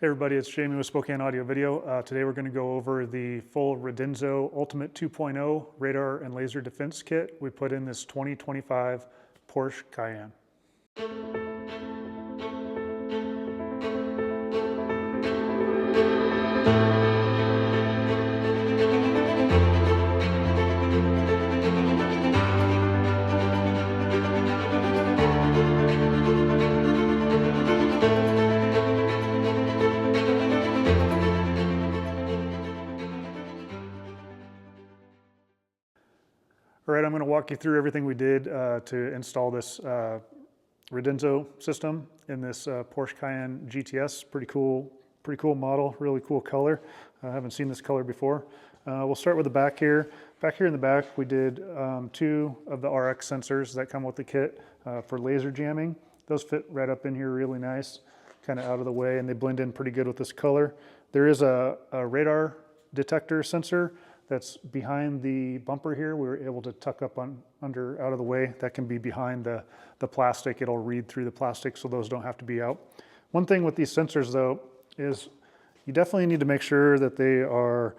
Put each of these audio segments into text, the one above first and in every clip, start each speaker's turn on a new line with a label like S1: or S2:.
S1: Hey everybody, it's Jamie with Spokane Audio Video. Today we're going to go over the full Radenso Ultimate 2.0 radar and laser defense kit we put in this 2025 Porsche Cayenne. All right, I'm going to walk you through everything we did to install this Radenso system in this Porsche Cayenne GTS. Pretty cool model, really cool color. I haven't seen this color before. We'll start with the back here. Back here in the back, we did 2 of the RX sensors that come with the kit for laser jamming. Those fit right up in here really nice, kind of out of the way, and they blend in pretty good with this color. There is a radar detector sensor that's behind the bumper here. We were able to tuck up under out of the way. That can be behind the plastic. It'll read through the plastic, so those don't have to be out. One thing with these sensors though is you definitely need to make sure that they are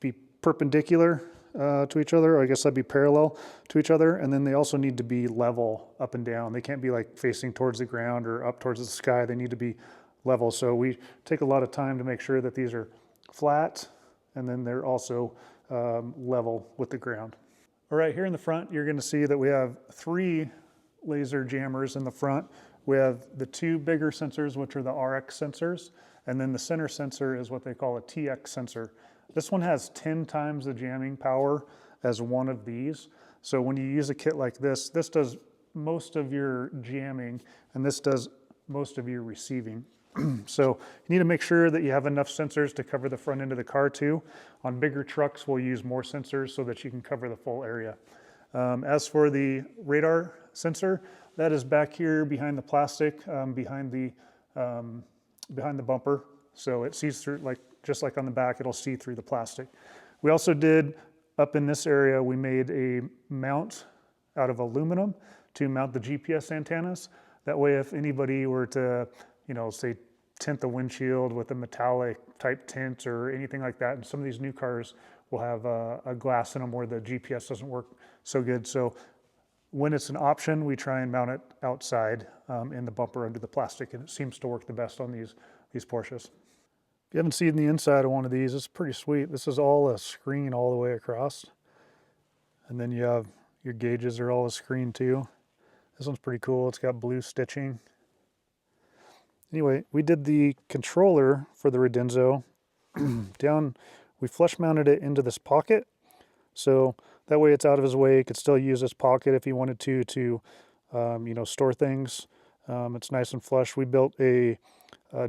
S1: be perpendicular to each other, or I guess that'd be parallel to each other, and then they also need to be level up and down. They can't be like facing towards the ground or up towards the sky. They need to be level. So we take a lot of time to make sure that these are flat, and then they're also level with the ground. All right, here in the front, you're gonna see that we have 3 laser jammers in the front. We have the 2 bigger sensors, which are the RX sensors, and then the center sensor is what they call a TX sensor. This one has 10 times the jamming power as one of these. So when you use a kit like this, this does most of your jamming, and this does most of your receiving. So you need to make sure that you have enough sensors to cover the front end of the car too. On bigger trucks, we'll use more sensors so that you can cover the full area. As for the radar sensor, that is back here behind the plastic, behind the bumper. So it sees through, just like on the back, it'll see through the plastic. We also did, up in this area, we made a mount out of aluminum to mount the GPS antennas. That way, if anybody were to, say, tint the windshield with a metallic type tint or anything like that. And some of these new cars will have a glass in them where the GPS doesn't work so good. So when it's an option, we try and mount it outside in the bumper under the plastic, and it seems to work the best on these Porsches. If you haven't seen the inside of one of these, it's pretty sweet. This is all a screen all the way across. And then you have your gauges are all a screen too. This one's pretty cool. It's got blue stitching. Anyway, we did the controller for the Radenso down, we flush mounted it into this pocket. So that way it's out of his way. He could still use this pocket if he wanted to store things. It's nice and flush. We built a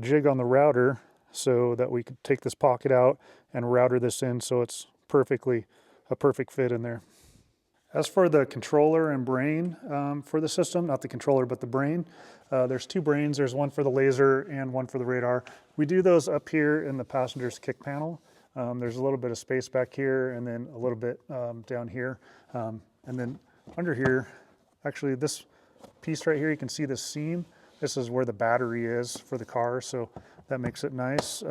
S1: jig on the router so that we could take this pocket out and router this in so it's a perfect fit in there. As for the controller and brain for the system, not the controller, but the brain, there's 2 brains. There's one for the laser and one for the radar. We do those up here in the passenger's kick panel. There's a little bit of space back here and then a little bit down here. And then under here, actually this piece right here, you can see this seam. This is where the battery is for the car, so that makes it nice.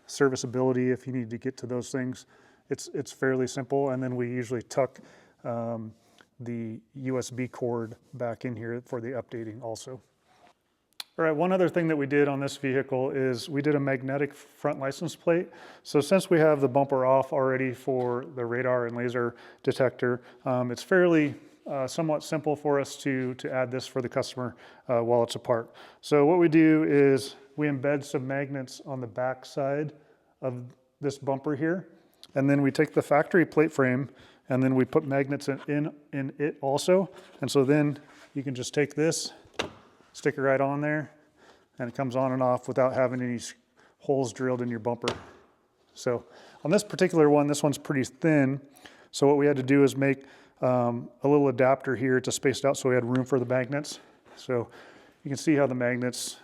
S1: Serviceability, if you need to get to those things, it's fairly simple. And then we usually tuck the USB cord back in here for the updating also. All right, one other thing that we did on this vehicle is we did a magnetic front license plate. So since we have the bumper off already for the radar and laser detector, it's fairly somewhat simple for us to add this for the customer while it's apart. So what we do is we embed some magnets on the back side of this bumper here, and then we take the factory plate frame and then we put magnets in it also. And so then you can just take this, stick it right on there, and it comes on and off without having any holes drilled in your bumper. So on this particular one, this one's pretty thin. So what we had to do is make a little adapter here to space it out so we had room for the magnets. So you can see how the magnets,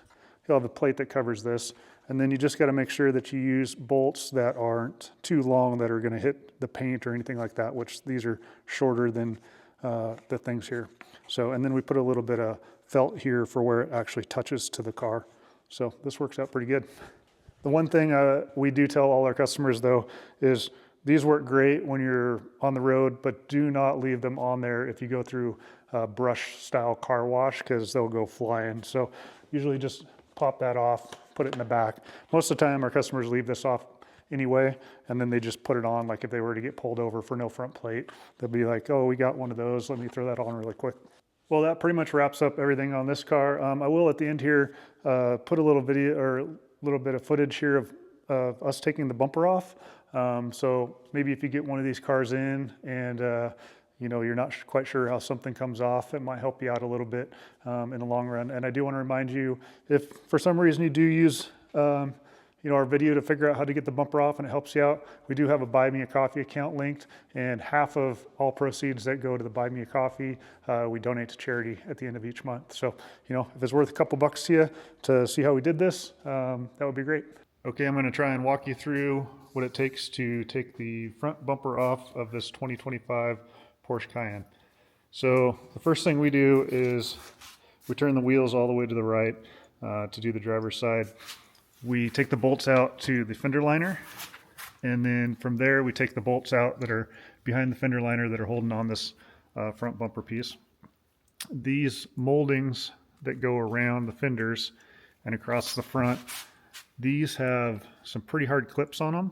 S1: you'll have a plate that covers this. And then you just got to make sure that you use bolts that aren't too long that are going to hit the paint or anything like that, which these are shorter than the things here. So, and then we put a little bit of felt here for where it actually touches to the car. So this works out pretty good. The one thing we do tell all our customers though is these work great when you're on the road, but do not leave them on there if you go through a brush style car wash, because they'll go flying. So usually just pop that off, put it in the back. Most of the time our customers leave this off anyway, and then they just put it on. Like if they were to get pulled over for no front plate, they'll be like, oh, we got one of those, let me throw that on really quick. Well, that pretty much wraps up everything on this car. I will at the end here put a little video or a little bit of footage here of us taking the bumper off. So maybe if you get one of these cars in and you know, you're not quite sure how something comes off, it might help you out a little bit in the long run. And I do want to remind you, if for some reason you do use you know, our video to figure out how to get the bumper off and it helps you out, we do have a Buy Me a Coffee account linked, and half of all proceeds that go to the Buy Me a Coffee, we donate to charity at the end of each month. So, you know, if it's worth a couple bucks to you to see how we did this, that would be great. Okay, I'm going to try and walk you through what it takes to take the front bumper off of this 2025 Porsche Cayenne. So the first thing we do is we turn the wheels all the way to the right to do the driver's side. We take the bolts out to the fender liner, and then from there we take the bolts out that are behind the fender liner that are holding on this front bumper piece. These moldings that go around the fenders and across the front, these have some pretty hard clips on them.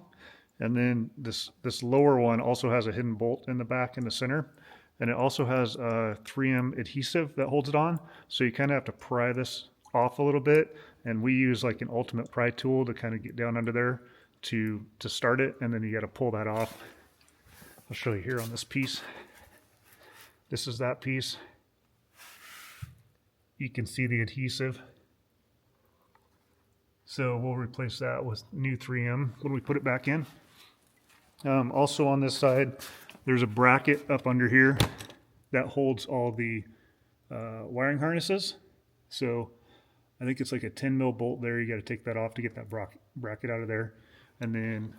S1: And then this lower one also has a hidden bolt in the back in the center. And it also has a 3M adhesive that holds it on. So you kind of have to pry this off a little bit. And we use like an ultimate pry tool to kind of get down under there to start it. And then you got to pull that off. I'll show you here on this piece. This is that piece. You can see the adhesive. So we'll replace that with new 3M when we put it back in. Also on this side, there's a bracket up under here that holds all the wiring harnesses. So I think it's like a 10 mil bolt there. You got to take that off to get that bracket out of there. And then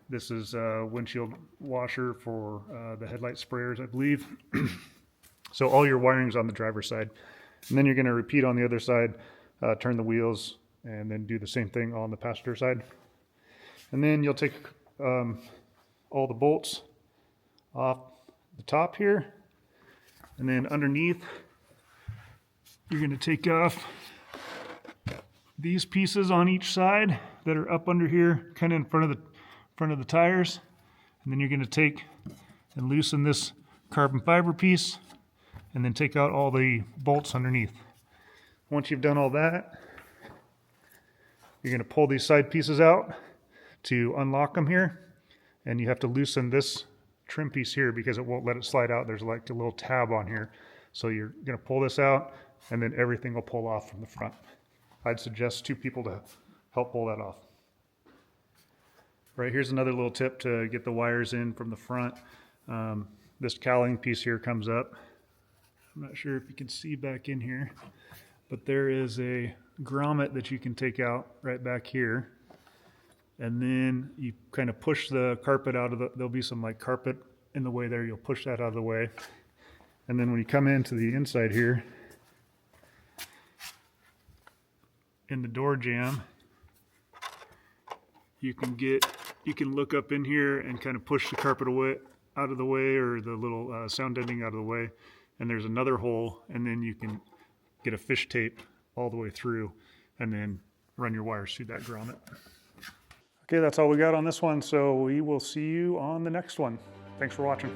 S1: this is a windshield washer for the headlight sprayers, I believe. So all your wiring's on the driver's side. And then you're going to repeat on the other side, turn the wheels, and then do the same thing on the passenger side. And then you'll take all the bolts off the top here, and then underneath you're going to take off these pieces on each side that are up under here, kind of in front of the tires. And then you're going to take and loosen this carbon fiber piece, and then take out all the bolts underneath. Once you've done all that, you're going to pull these side pieces out to unlock them here, and you have to loosen this trim piece here because it won't let it slide out. There's like a little tab on here. So you're going to pull this out, and then everything will pull off from the front. I'd suggest 2 people to help pull that off. Right, here's another little tip to get the wires in from the front. This cowling piece here comes up. I'm not sure if you can see back in here, but there is a grommet that you can take out right back here. And then you kind of push the carpet out of there'll be some like carpet in the way there. You'll push that out of the way. And then when you come into the inside here, in the door jamb, you can look up in here and kind of push the carpet away, out of the way, or the little sound deadening out of the way. And there's another hole, and then you can get a fish tape all the way through and then run your wires through that grommet. Okay, that's all we got on this one, so we will see you on the next one. Thanks for watching.